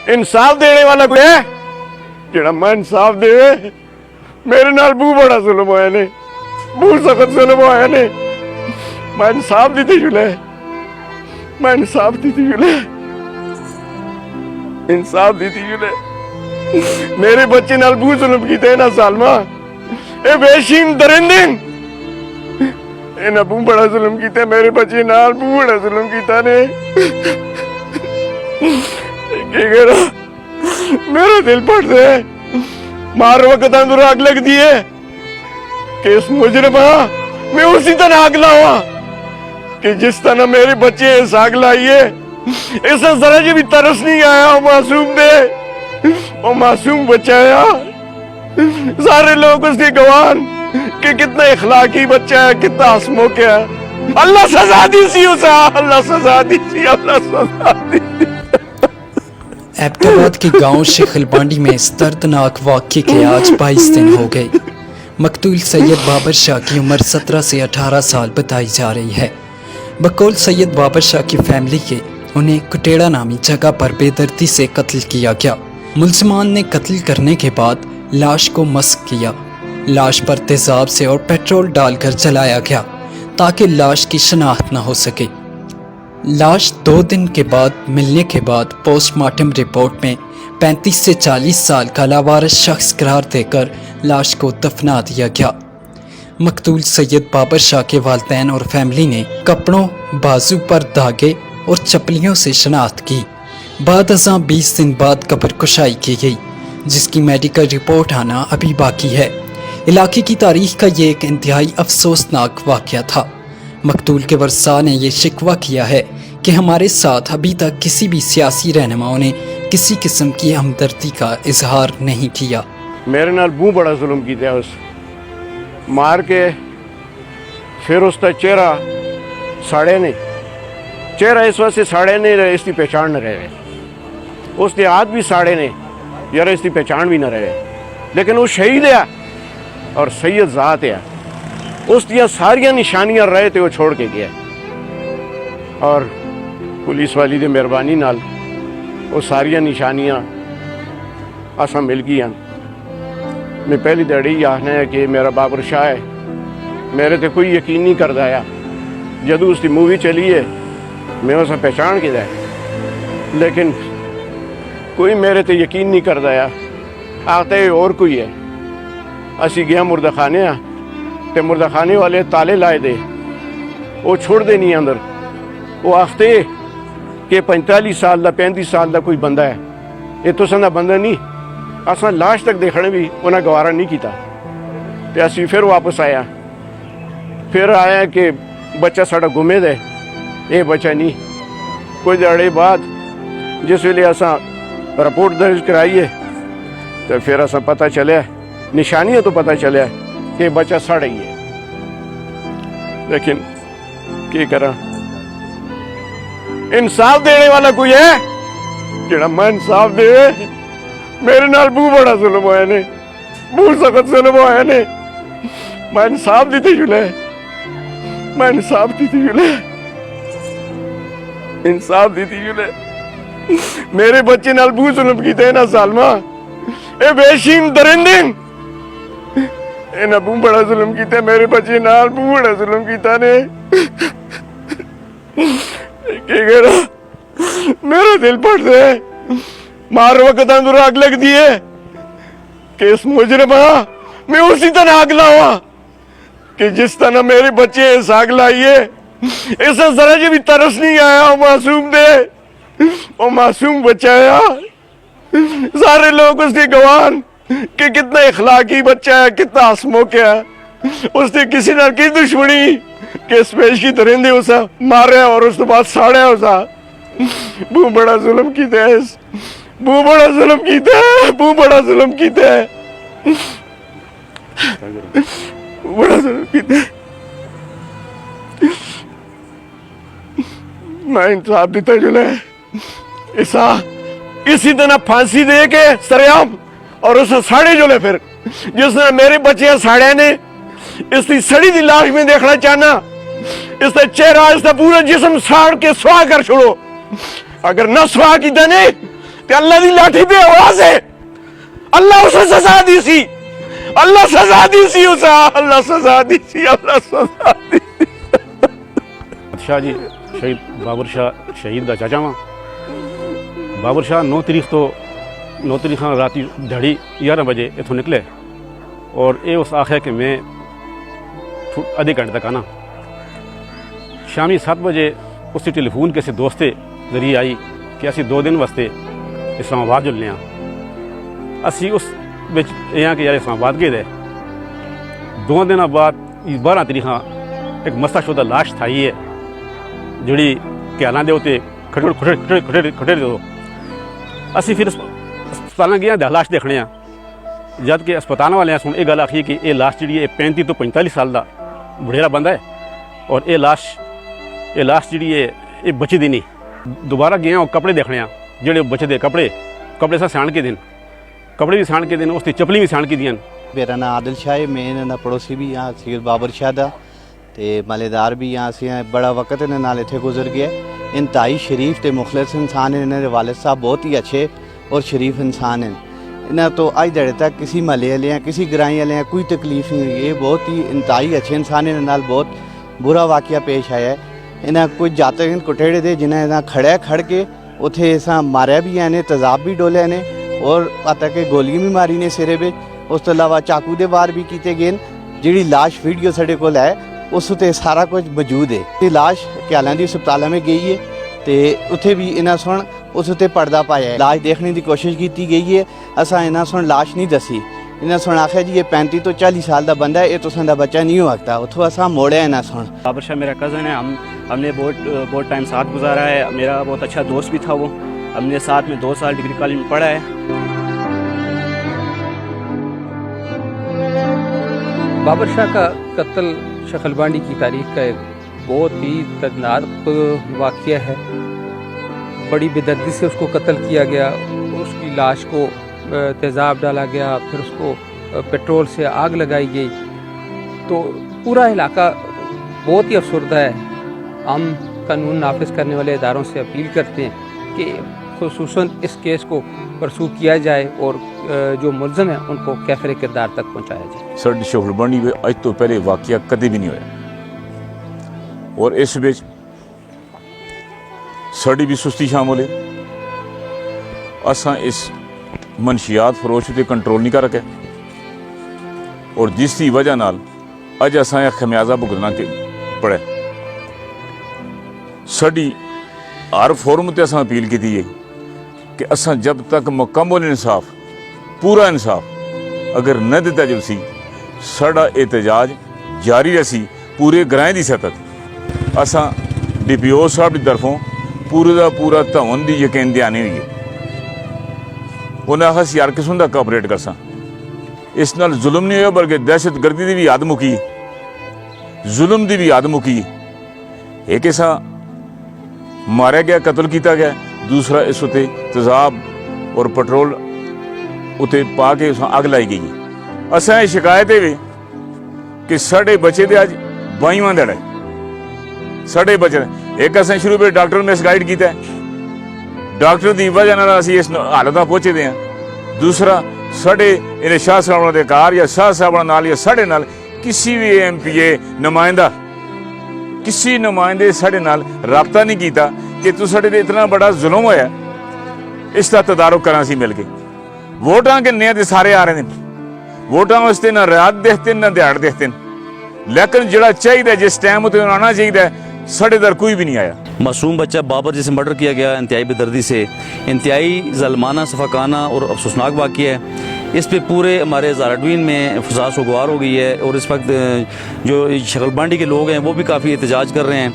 इंसाफ देने वाला कोई है जेड़ा मैं इंसाफ देवे। मेरे नाल बहुत बड़ा जुल्म होया ने, बहुत सख्त जुल्म होया ने। मैं इंसाफ दी थी जुले, मैं इंसाफ दी थी जुले, इंसाफ दी थी जुले। मेरे बच्चे नाल बहुत जुल्म कीते ना सालमा, ए बेशीम दरिंदे इन्हें बहुत बड़ा जुल्म कीता मेरे बच्चे नाल, बहुत बड़ा जुल्म कीता ने। मेरा दिल पड़ रहा है, मार वक्त अंदर आग लग दी है कि इस मुजरिमा मैं उसी तरह आग लावा कि जिस तरह मेरे बच्चे इस आग लाई है। इसे जरा जी भी तरस नहीं आया वो मासूम दे, वो मासूम बचाया। सारे लोग उसके गवान कि कितना इखलाकी बच्चा है, कितना हंसमुख है। अल्लाह सजा दी सी उसे, अल्लाह सजा दी सी, अल्लाह सजा दी सी। एबटाबाद के गांव शेखलबांडी में इस दर्दनाक वाक़े के आज 22 दिन हो गए। मकतूल सैयद बाबर शाह की उम्र 17 से 18 साल बताई जा रही है। बकौल सैयद बाबर शाह की फैमिली के उन्हें कुटेड़ा नामी जगह पर बेदर्दी से कत्ल किया गया। मुल्ज़िमान ने कत्ल करने के बाद लाश को मस्क किया। लाश पर तेजाब से और पेट्रोल डालकर जलाया गया ताकि लाश की शनाख्त न हो सके। लाश 2 दिन के बाद मिलने के बाद पोस्टमार्टम रिपोर्ट में 35 से 40 साल का लावारिस शख्स करार देकर लाश को दफना दिया गया। मकतूल सैयद बाबर शाह के वालिदैन और फैमिली ने कपड़ों, बाजू पर धागे और चपलियों से शनाख्त की। बाद अज़ां 20 दिन बाद कब्र कुशाई की गई, जिसकी मेडिकल रिपोर्ट आना अभी बाकी है। इलाके की तारीख का ये एक इंतहाई अफसोसनाक वाक़या था। मकतूल के वर्सा ने यह शिकवा किया है कि हमारे साथ अभी तक किसी भी सियासी रहनुमाओं ने किसी किस्म की हमदर्दी का इजहार नहीं किया। मेरे नाल बहुत बड़ा जुल्म किया उस मार के, फिर उसका चेहरा साड़े ने, चेहरा इस वास्ते साड़े ने रहे इसकी पहचान न रहे, उसके हाथ भी साड़े ने यार इसकी पहचान भी न रहे। लेकिन वो शहीद है और सैयद ज़ात है, उसकी सारिया निशानियां रहे थे वो छोड़ के गया। और पुलिस वाली की मेहरबानी नाल वो सारिया निशानियां असा मिल गई। मैं पहली दड़ी आखना है कि मेरा बाबर शाह है, मेरे तो कोई यकीन नहीं करता आया। जदों उसकी मूवी चली है मैं उसे पहचान के है, लेकिन कोई मेरे तो यकीन नहीं करता आया। आखते और कोई है। असी गया मुर्दा खाने ते मुर्दा खाने वाले ताले लाए दे, वो छोड़ते नहीं अंदर। वो आखते कि 45 साल का 35 साल का कोई बंदा है, ये तुसां दा बंदा नहीं। असा लाश तक देखने भी उन्हें गवारा नहीं किया। तो असी फिर वापस आया, फिर आया कि बच्चा साड़ा गुमे दे, ये बच्चा नहीं। कुछ दिहाड़े बाद जिस वे असा रिपोर्ट दर्ज कराई है तो फिर असा पता चलिया, निशानियां तो पता चलिया कि बच्चा साड़ा ही है। लेकिन क्या करा, इंसाफ देने वाला कोई है जेड़ा मैं इंसाफ दे। मेरे नाल बहुत बड़ा जुल्म होया ने, बहुत सख्त जुल्म होया ने। मैं इंसाफ दी थी जुले, मैं इंसाफ दी थी जुले, इंसाफ दी थी जुले। मेरे बच्चे नाल बहुत जुल्म कीते ना सालमा, ए बेशीम दरिंदे इन्हें बहुत बड़ा जुल्म कीता मेरे बच्चे नाल, बहुत बड़ा जुल्म कीता ने। मेरा दिल पड़ रहा है, मार वक्त अंदर आग लग दी है कि इस मुजरिमा मैं उसी तरह आग लावा कि जिस तरह मेरे बच्चे इस आग लाई है। इसे जरा जी भी तरस नहीं आया वो मासूम दे, वो मासूम बचाया। सारे लोग उसके गवान कि कितना इखलाकी बच्चा है, कितना हंसमुख है। उसने किसी न की दुश्मनी कि स्पेश की दरिंदे उसे मारे और उसके बाद साड़े उसा। बहुत बड़ा जुल्म कीता है, बहुत बड़ा जुल्म कीता है, बहुत बड़ा जुल्म कीता है, बड़ा जुल्म कीता है। मैं इंसाफ देता जुले ऐसा इसी तरह फांसी दे के सरेआम और उसे साड़े जुले। फिर जिसने मेरे बच्चे साड़े ने, इसकी सड़ी दी लाश में देखना चाहना, इसका चेहरा, इसका पूरा जिस्म साड़ के सुहा कर छोड़ो। अगर न सुहा की ने ते अल्लाह दी लाठी पे आवाज है। अल्लाह उसे सजा दी सी, अल्लाह सजा दी सी उसे, अल्लाह सजा दी सी, अल्लाह सजा दी सी। शाह जी शहीद बाबर शाह शहीद दा चाचा वा। बाबर शाह 9 तरीक राती ढड़ी 11 बजे इतों निकले और ये उस आखे कि मैं आधे घंटे तक आना। शामी 7 बजे उसकी टेलीफोन किसी दोस्त के जरिए आई कि असी 2 दिन वास्ते इस्लामाबाद जुलने असी उस बिच यहाँ कि यार इस्लामाबाद गए दे। 2 दिन बाद 12 तरीक एक मस्ताशुदा लाश थाई है जिड़ी ख्यालों के उत्ते खड़े दो। असी फिर अस्पताल गए लाश देखने जब कि अस्पताल वाले सुन ये गल आखी कि यह लाश जी 35 तो 45 साल का बुढ़ेरा बंदा है और ये लाश जी ये बची दी नहीं। दोबारा गए और कपड़े देखने जोड़े बचे दे कपड़े सा साण के दिन कपड़े भी साण के दिन उसकी चपली भी साण की दियां। मेरा नाम आदिल शाह है, मैं इन्होंने पड़ोसी भी यहाँ सैयद बाबर शाह दा ते मालेदार भी यहाँ से बड़ा वक्त इन्हें नाल इत्थे गुजर गया। इंतहाई शरीफ ते मुखलिस इंसान है। इन्हें वालिद साहब बहुत ही अच्छे और शरीफ इंसान हैं। इन्हें तो अज दड़े तक किसी महल्ले वाले किसी ग्राई वाले कोई तकलीफ नहीं हुई है। बहुत ही इंतहाई अच्छे इंसान इन्हें नाल बहुत बुरा वाक़या पेश आया है। इन्हें कुछ जातक कुटेड़े दे जिन्हें इन्हें खड़ के उत्थे ऐसा मारिया भी है, तेजाब भी डोलिया ने और आता कि गोलियां भी मारी ने सिरे में। उस तो अलावा चाकू दे वार भी किए गए। जी लाश वीडियो साढ़े को है उस उत्ते सारा कुछ मौजूद है। ये लाश ख्यालों की अस्पताल में गई है तो उत्थे भी इन्हें सुन उस उत्ते पर्दा पाया है। लाश देखने की कोशिश की गई है। असा इन्हें सुन लाश नहीं दसी। इन्हें सुन आखिया जी ये 35 तो 40 साल का बंदा है, ये तुसां दा बच्चा नहीं हो सकता। उतो असा मोड़िया इन्हें सुन। बाबर शाह मेरा कज़न है। हमने बहुत टाइम साथ गुजारा है। मेरा बहुत अच्छा दोस्त भी था वो। हमने साथ में 2 साल डिग्री कॉलेज में पढ़ा है। बाबर शाह का कत्ल शक्लबांडी की तारीख का एक बहुत ही दर्दनाक वाक़या है। बड़ी बेदर्दी से उसको कत्ल किया गया। उसकी लाश को तेज़ाब डाला गया, फिर उसको पेट्रोल से आग लगाई गई। तो पूरा इलाका बहुत ही अफसरदा है। हम कानून नाफिज करने वाले इदारों से अपील करते हैं कि खुसूसन इस केस को परसू किया जाए और जो मुलज़म है उनको कैफरे किरदार तक पहुँचाया जाए। साडी शक्लबांडी में अज तो पहले वाक़या कदे भी नहीं होया और इस विच साड़ी भी सुस्ती शामिल है। असा इस मनशियात फरोश ते कंट्रोल नहीं कर रखे और जिसकी वजह नाल अज असा खमियाजा भुगतना पड़े। साड़ी हर फोरम ते असा अपील की है कि असा जब तक मुकम्मल इंसाफ पूरा इंसाफ अगर न दिता जलसी साड़ा एहतजाज जारी रसी पूरे ग्रां की सतह। असा DPO साहब की तरफों पूरे का पूरा धवन की यकीन दयानी हुई है। उन्हें अस हर किस्म का कोऑपरेट करसा। इस नाल जुल्म नहीं होया बल्कि दहशत गर्दी की भी हद मुकी, जुल्म की भी हद मुकी। एक ऐसा मारा गया, कतल किया गया, दूसरा इस उत्ते तेजाब और पेट्रोल उत्ते पा के उस अग लाई गई। असा शिकायत है कि साढ़े बच्चे दे अज 22वां दिन है। साढ़े बच्चे एक असें शुरू में डॉक्टर मिस गाइड किया, डॉक्टर की वजह नाल असीं इस हालत पहुंचे दे हैं। दूसरा साढ़े इन्हें शाह साहब के कार या शाह साहब नाल या साढ़े नाल किसी भी MPA नुमाइंदा किसी नुमाइंदे साढ़े नाल राबता नहीं किया कि तू साढ़े ते इतना बड़ा जुल्म होया, इसका तदारुक करा सी मिल के। वोटां किन्ने ते सारे आ रहे हैं, वोटां वास्ते ना रात देखते ना दिहाड़ देखते, लेकिन जिहड़ा चाहिए जिस टाइम उत्ते आना चाहिए साढ़े दर कोई भी नहीं आया। मासूम बच्चा बाबर जिसे मर्डर किया गया इंतहाई बेदर्दी से, इंतहाई ज़ल्माना सफ़ाकाना और अफसोसनाक वाक़या है। इस पे पूरे हमारे ज़ारडवीन में फसास गुआर हो गई है और इस वक्त जो शक्लबांडी के लोग हैं वो भी काफ़ी एहतजाज कर रहे हैं।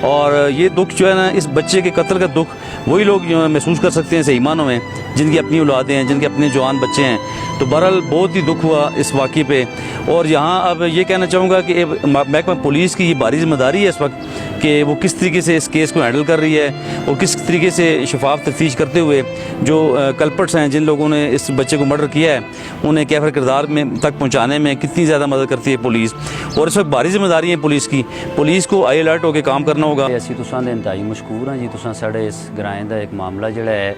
और ये दुख जो है ना, इस बच्चे के कत्ल का दुख वही लोग महसूस कर सकते हैं सही मानों में जिनकी अपनी औलादें हैं, जिनके अपने जवान बच्चे हैं। तो बहरहाल बहुत ही दुख हुआ इस वाक़े पे। और यहाँ अब ये कहना चाहूँगा कि महकमा पुलिस की ये भारी जिम्मेदारी है इस वक्त कि वो किस तरीके से इस केस को हैंडल कर रही है और किस तरीके से शफाफ तफ्तीश करते हुए जो कल्पर्ट्स हैं, जिन लोगों ने इस बच्चे को मर्डर किया है, उन्हें कैफर किरदार में तक पहुँचाने में कितनी ज़्यादा मदद करती है पुलिस। और इस वक्त भारी जिम्मेदारी है पुलिस की। पुलिस को आई अलर्ट होकर काम करना होगा। असीं तुसां दे इंतहाई मशकूर हाँ जी। तुसां साढ़े इस ग्राएं दा एक मामला जिहड़ा है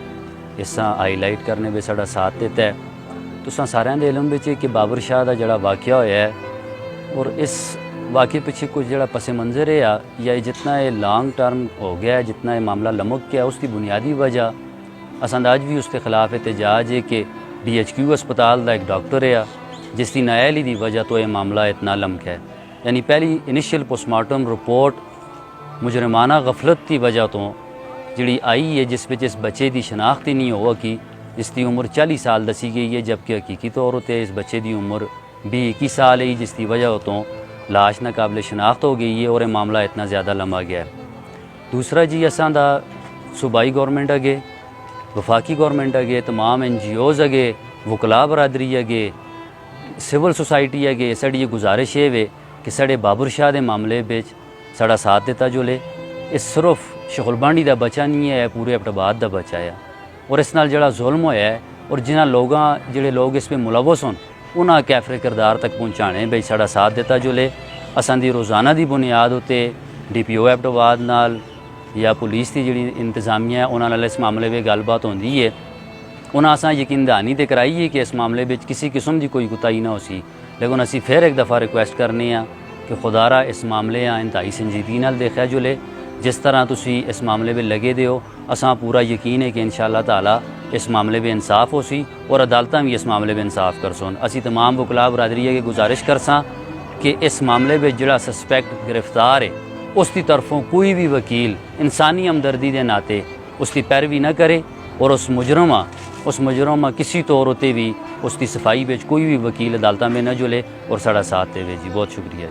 इस हाईलाइट करने में साड़ा साथ दिता है। तुसां सारिਆਂ ਦੇ इलम ਵਿੱਚ कि बाबर शाह का जड़ा वाक़या होया है और इस वाक़े पिछे कुछ जड़ा पस मंज़र है या जितना ये लॉन्ग टर्म हो गया है, जितना ये मामला लमक गया, उसकी बुनियादी वजह असां अज भी उसके खिलाफ एहतजाज है कि DHQ अस्पताल का एक डॉक्टर है जिसकी नाअहली की वजह तो यह मामला इतना लमक है। यानी पहली इनिशियल पोस्टमार्टम रिपोर्ट मुजरमाना गफलत की वजह तो जी आई है, जिस इस बच्चे की शनाख्त ही नहीं हो कि जिसकी उम्र 40 साल दसी गई है, जबकि हकीकी तौर पर इस बच्चे की उम्र 20-21 साल है, जिसकी वजह तो लाश नाकाबिल शनाख्त हो गई है और यह मामला इतना ज़्यादा लंबा गया है। दूसरा जी असां दा सूबाई गौरमेंट अगे, वफाकी गौरमेंट अगे, तमाम NGOs अगे, वकला बरादरी अगे, सिविल सोसाइटी अगे साड़ी ये गुजारिश है कि साढ़े बाबर शाह के मामले में साड़ा साथ दिता जुले। इस सिर्फ शखुलबांडी का बच्चा नहीं है, पूरे एबटाबाद का बच्चा है और इस नाल जड़ा जुल्म होया है और जिन्हां लोगों जिहड़े लोग इस पर मुलवस होन उन्हां कैफरे किरदार तक पहुँचाने बई साड़ा साथ दिता जुले। असां दी रोज़ाना की बुनियाद उत्ते DPO एबटाबाद नाल या पुलिस की जिहड़ी इंतजामिया है उन्हां नाल इस मामले में गलबात होंदी है। उन्हां असां यकीन दहानी तो कराई है कि इस मामले में किसी किस्म की कोई कुताही ना हो सी, लेकिन असी फिर एक दफ़ा रिक्वेस्ट करने कि खुदारा इस मामले इंतहाई संजीदगी नाल देखा जुले। जिस तरह तुसी इस मामले में लगे दे हो, असां पूरा यकीन है कि इंशाअल्लाह ताला इस मामले में इंसाफ हो सी और अदालतां भी इस मामले में इंसाफ कर सोन। असी तमाम वकला बरादरी की गुजारिश कर सां कि इस मामले में जिहड़ा सस्पैक्ट गिरफ्तार है उसकी तरफों कोई भी वकील इंसानी हमदर्दी के नाते उसकी पैरवी न करे और उस मुजरमा किसी तौर पर भी उसकी सफाई में कोई भी वकील अदालत में न जुले और साड़ा साथ देवे जी। बहुत शुक्रिया।